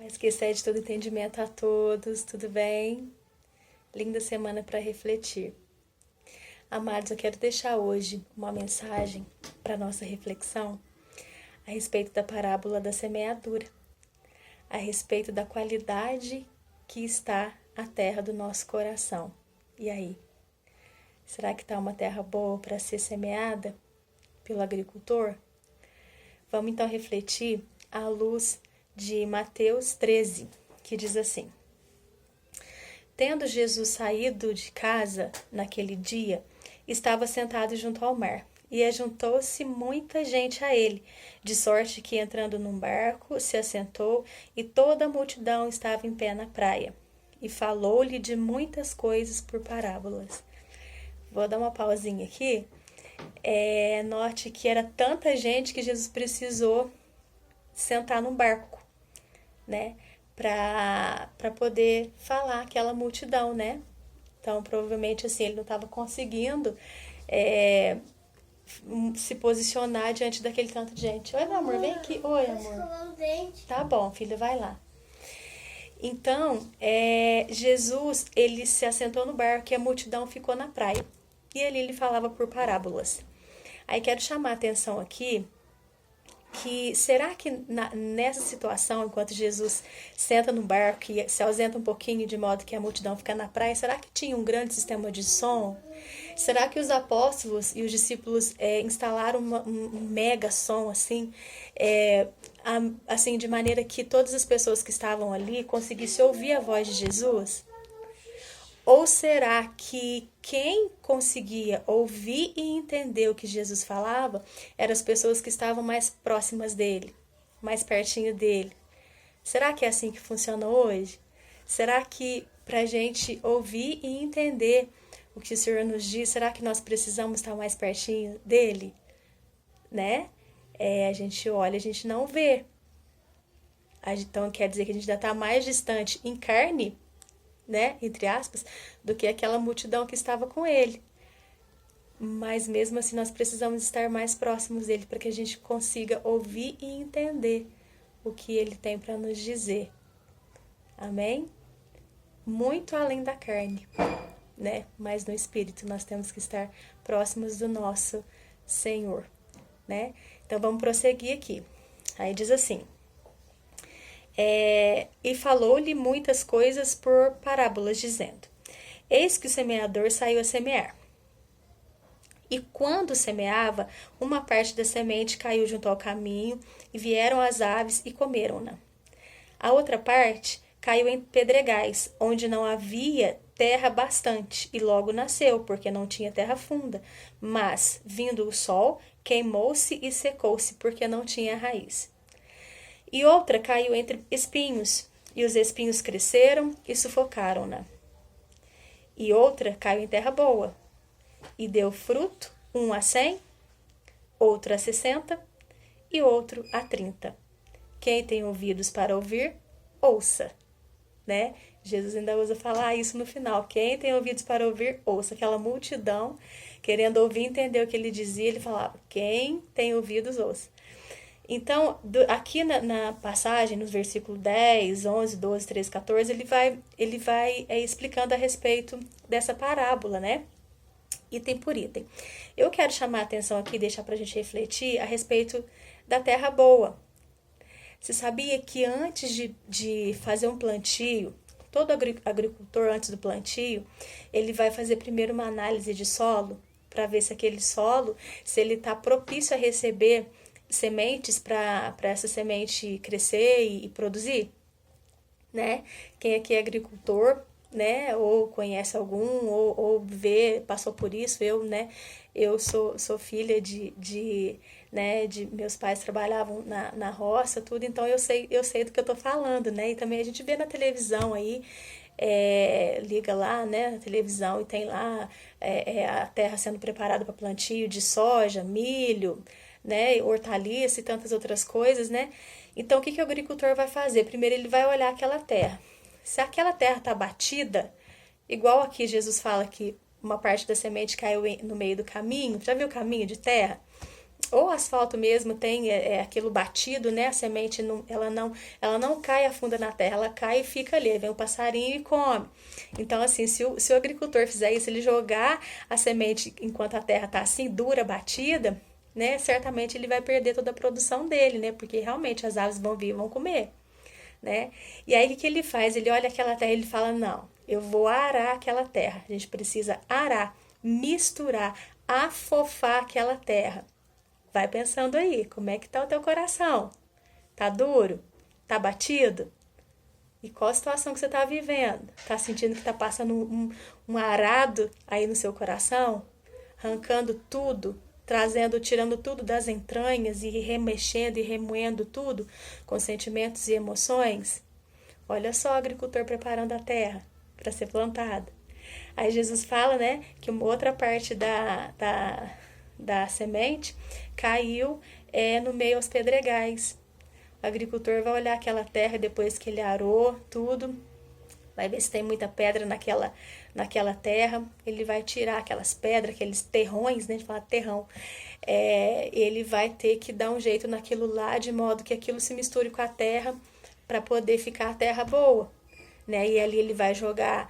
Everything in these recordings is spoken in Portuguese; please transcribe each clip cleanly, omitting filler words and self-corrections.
Mas que excede todo entendimento a todos, tudo bem? Linda semana para refletir. Amados, eu quero deixar hoje uma mensagem para nossa reflexão a respeito da parábola da semeadura, a respeito da qualidade que está a terra do nosso coração. E aí? Será que está uma terra boa para ser semeada pelo agricultor? Vamos então refletir à luz de Mateus 13, que diz assim: Tendo Jesus saído de casa naquele dia, estava sentado junto ao mar, e ajuntou-se muita gente a ele, de sorte que, entrando num barco, se assentou, e toda a multidão estava em pé na praia. E falou-lhe de muitas coisas por parábolas. Vou dar uma pausinha aqui. Note que era tanta gente que Jesus precisou sentar num barco, né? Para poder falar aquela multidão, né? Então, provavelmente, assim, ele não estava conseguindo se posicionar diante daquele tanto de gente. Oi, meu amor, vem aqui. Oi, amor. Tá bom, filha, vai lá. Então, Jesus, ele se assentou no barco e a multidão ficou na praia. E ali ele falava por parábolas. Aí quero chamar a atenção aqui que será que nessa situação, enquanto Jesus senta no barco e se ausenta um pouquinho de modo que a multidão fica na praia, será que tinha um grande sistema de som? Será que os apóstolos e os discípulos instalaram um mega som assim, de maneira que todas as pessoas que estavam ali conseguissem ouvir a voz de Jesus? Ou será que quem conseguia ouvir e entender o que Jesus falava eram as pessoas que estavam mais próximas dele, mais pertinho dele? Será que é assim que funciona hoje? Será que para a gente ouvir e entender o que o Senhor nos diz, será que nós precisamos estar mais pertinho dele? Né? A gente olha, a gente não vê. Então quer dizer que a gente ainda está mais distante em carne, né, entre aspas, do que aquela multidão que estava com ele. Mas mesmo assim nós precisamos estar mais próximos dele para que a gente consiga ouvir e entender o que ele tem para nos dizer. Amém? Muito além da carne, né? Mas no espírito nós temos que estar próximos do nosso Senhor, né? Então vamos prosseguir aqui. Aí diz assim: e falou-lhe muitas coisas por parábolas, dizendo: Eis que o semeador saiu a semear. E quando semeava, uma parte da semente caiu junto ao caminho, e vieram as aves e comeram-na. A outra parte caiu em pedregais, onde não havia terra bastante, e logo nasceu, porque não tinha terra funda. Mas, vindo o sol, queimou-se e secou-se, porque não tinha raiz. E outra caiu entre espinhos, e os espinhos cresceram e sufocaram-na. E outra caiu em terra boa, e deu fruto, um a 100, outro a 60, e outro a 30. Quem tem ouvidos para ouvir, ouça. Né? Jesus ainda usa falar isso no final. Quem tem ouvidos para ouvir, ouça. Aquela multidão querendo ouvir e entender o que ele dizia, ele falava: quem tem ouvidos, ouça. Então, aqui na passagem, nos versículos 10, 11, 12, 13, 14, ele vai explicando a respeito dessa parábola, né? Item por item. Eu quero chamar a atenção aqui, deixar para a gente refletir a respeito da terra boa. Você sabia que antes de fazer um plantio, todo agricultor, antes do plantio, ele vai fazer primeiro uma análise de solo, para ver se aquele solo, se ele está propício a receber sementes para essa semente crescer e produzir, né? Quem aqui é agricultor, né? Ou conhece algum, ou vê, passou por isso, eu sou filha de meus pais trabalhavam na roça, tudo, então eu sei do que eu tô falando, né? E também a gente vê na televisão aí, liga lá, né, na televisão, e tem lá a terra sendo preparada para plantio de soja, milho, né, hortaliça e tantas outras coisas, né? Então, o que o agricultor vai fazer? Primeiro, ele vai olhar aquela terra. Se aquela terra está batida, igual aqui Jesus fala que uma parte da semente caiu no meio do caminho, já viu o caminho de terra? ou asfalto mesmo tem aquilo batido, né? A semente ela não cai, afunda na terra, ela cai e fica ali. Aí vem o passarinho e come. Então, assim, se o agricultor fizer isso, ele jogar a semente enquanto a terra tá assim, dura, batida, né? Certamente ele vai perder toda a produção dele, né? Porque realmente as aves vão vir e vão comer, né? E aí o que ele faz? Ele olha aquela terra e ele fala: não, eu vou arar aquela terra. A gente precisa arar, misturar, afofar aquela terra. Vai pensando aí, como é que tá o teu coração? Tá duro? Tá batido? E qual a situação que você tá vivendo? Tá sentindo que tá passando um arado aí no seu coração? Arrancando tudo, trazendo, tirando tudo das entranhas e remexendo e remoendo tudo com sentimentos e emoções? Olha só o agricultor preparando a terra para ser plantada. Aí Jesus fala, né, que uma outra parte da semente caiu no meio aos pedregais. O agricultor vai olhar aquela terra depois que ele arou tudo, vai ver se tem muita pedra naquela terra, ele vai tirar aquelas pedras, aqueles terrões, né, a gente fala terrão, ele vai ter que dar um jeito naquilo lá, de modo que aquilo se misture com a terra, para poder ficar a terra boa, né, e ali ele vai jogar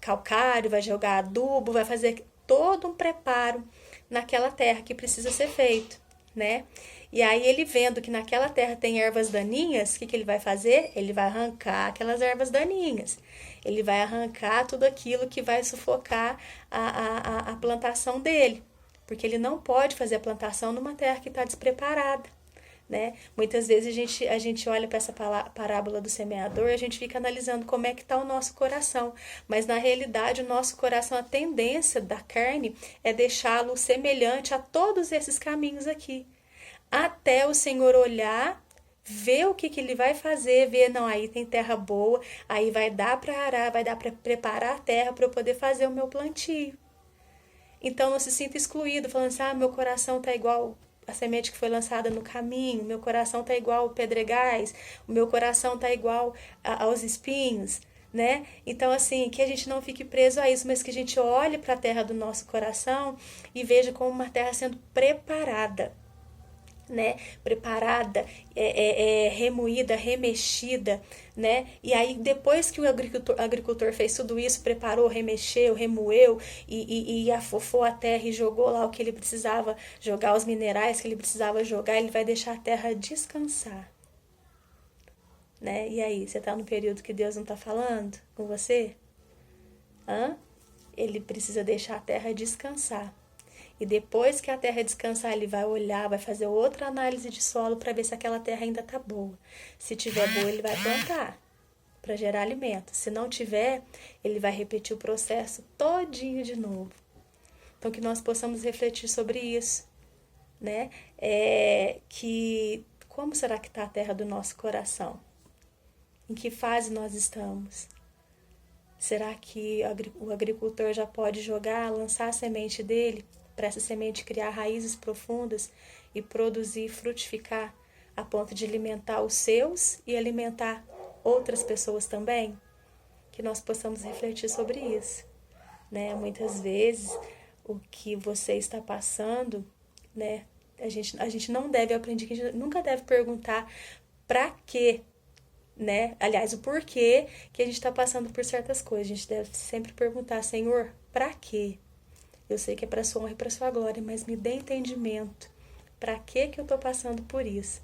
calcário, vai jogar adubo, vai fazer todo um preparo naquela terra que precisa ser feito, né? E aí ele vendo que naquela terra tem ervas daninhas, o que ele vai fazer? Ele vai arrancar aquelas ervas daninhas. Ele vai arrancar tudo aquilo que vai sufocar a plantação dele. Porque ele não pode fazer a plantação numa terra que está despreparada, né? Muitas vezes a gente olha para essa parábola do semeador e a gente fica analisando como é que está o nosso coração, mas na realidade o nosso coração, a tendência da carne é deixá-lo semelhante a todos esses caminhos aqui, até o Senhor olhar, ver o que ele vai fazer, ver, não, aí tem terra boa, aí vai dar para arar, vai dar para preparar a terra para eu poder fazer o meu plantio. Então não se sinta excluído, falando assim, meu coração tá igual a semente que foi lançada no caminho, meu coração tá igual pedregais, o meu coração tá igual aos espinhos, né? Então, assim, que a gente não fique preso a isso, mas que a gente olhe para a terra do nosso coração e veja como uma terra sendo preparada, né, preparada, remoída, remexida, né, e aí depois que o agricultor fez tudo isso, preparou, remexeu, remoeu e afofou a terra e jogou lá o que ele precisava jogar, os minerais que ele precisava jogar, ele vai deixar a terra descansar, né, e aí, você tá no período que Deus não tá falando com você? Ele precisa deixar a terra descansar. E depois que a terra descansar, ele vai olhar, vai fazer outra análise de solo para ver se aquela terra ainda está boa. Se tiver boa, ele vai plantar para gerar alimento. Se não tiver, ele vai repetir o processo todinho de novo. Então, que nós possamos refletir sobre isso, né? Que como será que está a terra do nosso coração? Em que fase nós estamos? Será que o agricultor já pode jogar, lançar a semente dele, para essa semente criar raízes profundas e produzir, frutificar, a ponto de alimentar os seus e alimentar outras pessoas também? Que nós possamos refletir sobre isso, né? Muitas vezes o que você está passando, né? A gente não deve aprender, a gente nunca deve perguntar para quê, né? Aliás, o porquê que a gente está passando por certas coisas. A gente deve sempre perguntar, Senhor, para quê? Eu sei que é para sua honra e para sua glória, mas me dê entendimento. Para que eu estou passando por isso,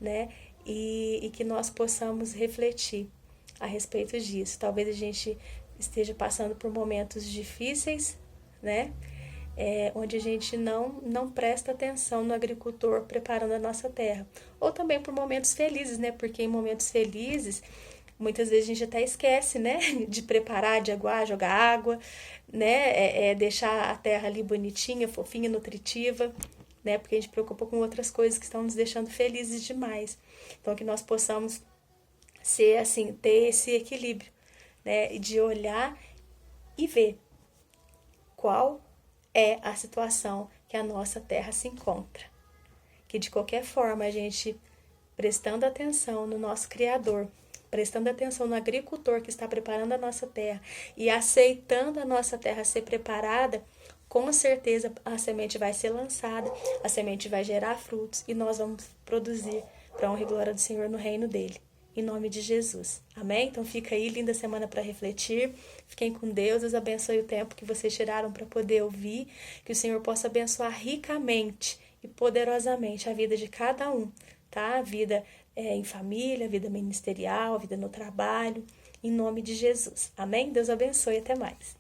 né? E que nós possamos refletir a respeito disso. Talvez a gente esteja passando por momentos difíceis, né? Onde a gente não presta atenção no agricultor preparando a nossa terra. Ou também por momentos felizes, né? Porque em momentos felizes, muitas vezes a gente até esquece, né? De preparar, de aguar, jogar água, né? Deixar a terra ali bonitinha, fofinha, nutritiva, né? Porque a gente preocupa com outras coisas que estão nos deixando felizes demais. Então, que nós possamos ser assim, ter esse equilíbrio, né? De olhar e ver qual é a situação que a nossa terra se encontra. Que de qualquer forma a gente, prestando atenção no nosso Criador, prestando atenção no agricultor que está preparando a nossa terra e aceitando a nossa terra ser preparada, com certeza a semente vai ser lançada, a semente vai gerar frutos e nós vamos produzir para a honra e glória do Senhor no reino dele. Em nome de Jesus. Amém? Então fica aí, linda semana para refletir. Fiquem com Deus. Deus abençoe o tempo que vocês tiraram para poder ouvir. Que o Senhor possa abençoar ricamente e poderosamente a vida de cada um, tá? A vida em família, a vida ministerial, a vida no trabalho. Em nome de Jesus. Amém? Deus abençoe. Até mais.